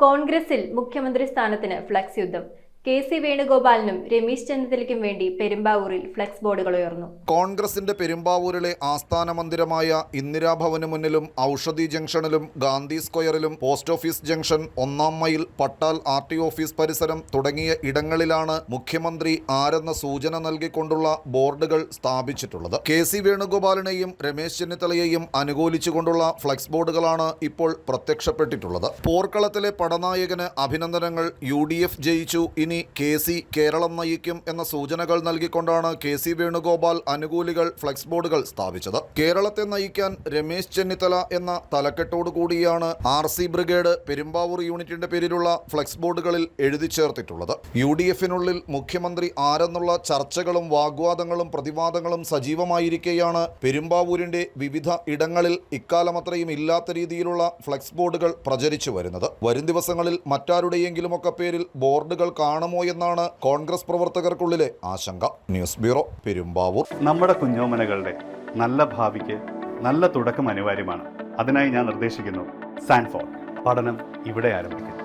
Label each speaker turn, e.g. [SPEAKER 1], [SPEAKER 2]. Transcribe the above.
[SPEAKER 1] കോൺഗ്രസിൽ മുഖ്യമന്ത്രി സ്ഥാനത്തിന് ഫ്ലക്സ് യുദ്ധം. കെ.സി. വേണുഗോപാലിനും രമേശ് ചെന്നിത്തലയ്ക്കും വേണ്ടി പെരുമ്പാവൂരിൽ ഫ്ലക്സ് ബോർഡുകൾ ഉയർന്നു.
[SPEAKER 2] കോൺഗ്രസിന്റെ പെരുമ്പാവൂരിലെ ആസ്ഥാന മന്ദിരമായ ഇന്ദിരാഭവന് മുന്നിലും ഔഷധി ജംഗ്ഷനിലും ഗാന്ധി സ്ക്വയറിലും പോസ്റ്റ് ഓഫീസ് ജംഗ്ഷൻ, 1-ാം മൈൽ, പട്ടാൽ ആർ.ടി. ഓഫീസ് പരിസരം തുടങ്ങിയ ഇടങ്ങളിലാണ് മുഖ്യമന്ത്രി ആരെന്ന സൂചന നൽകിക്കൊണ്ടുള്ള ബോർഡുകൾ സ്ഥാപിച്ചിട്ടുള്ളത്. കെ.സി. വേണുഗോപാലിനെയും രമേശ് ചെന്നിത്തലയെയും അനുകൂലിച്ചുകൊണ്ടുള്ള ഫ്ലക്സ് ബോർഡുകളാണ് ഇപ്പോൾ പ്രത്യക്ഷപ്പെട്ടിട്ടുള്ളത്. പോർക്കളത്തിലെ പടനായകന് അഭിനന്ദനങ്ങൾ, UDF ജയിച്ചു, ഇനി കെ.സി. കേരളം നയിക്കും എന്ന സൂചനകൾ നൽകിക്കൊണ്ടാണ് കെ.സി. വേണുഗോപാൽ അനുകൂലികൾ ഫ്ലക്സ് ബോർഡുകൾ സ്ഥാപിച്ചത്. കേരളത്തെ നയിക്കാൻ രമേശ് ചെന്നിത്തല എന്ന തലക്കെട്ടോടുകൂടിയാണ് RC ബ്രിഗേഡ് പെരുമ്പാവൂർ യൂണിറ്റിന്റെ പേരിലുള്ള ഫ്ലക്സ് ബോർഡുകളിൽ എഴുതി ചേർത്തിട്ടുള്ളത്. UDFിനുള്ളിൽ മുഖ്യമന്ത്രി ആരെന്നുള്ള ചർച്ചകളും വാഗ്വാദങ്ങളും പ്രതിവാദങ്ങളും സജീവമായിരിക്കെയാണ് പെരുമ്പാവൂരിന്റെ വിവിധ ഇടങ്ങളിൽ ഇക്കാലമത്രയും ഇല്ലാത്ത രീതിയിലുള്ള ഫ്ലക്സ് ബോർഡുകൾ പ്രചരിച്ചു വരുന്നത്. വരും ദിവസങ്ങളിൽ മറ്റാരുടെയെങ്കിലുമൊക്കെ പേരിൽ ബോർഡുകൾ കാണുമോ എന്നാണ് കോൺഗ്രസ് പ്രവർത്തകർക്കുള്ളിലെ ആശങ്ക. News bureau, Perumbavoor.
[SPEAKER 3] നമ്മുടെ കുഞ്ഞോമനകളുടെ നല്ല ഭാവിക്ക് നല്ല തുടക്കം അനിവാര്യമാണ്. അതിനായി ഞാൻ നിർദ്ദേശിക്കുന്നു സാൻഫോർഡ്. പഠനം ഇവിടെ ആരംഭിക്കുന്നു.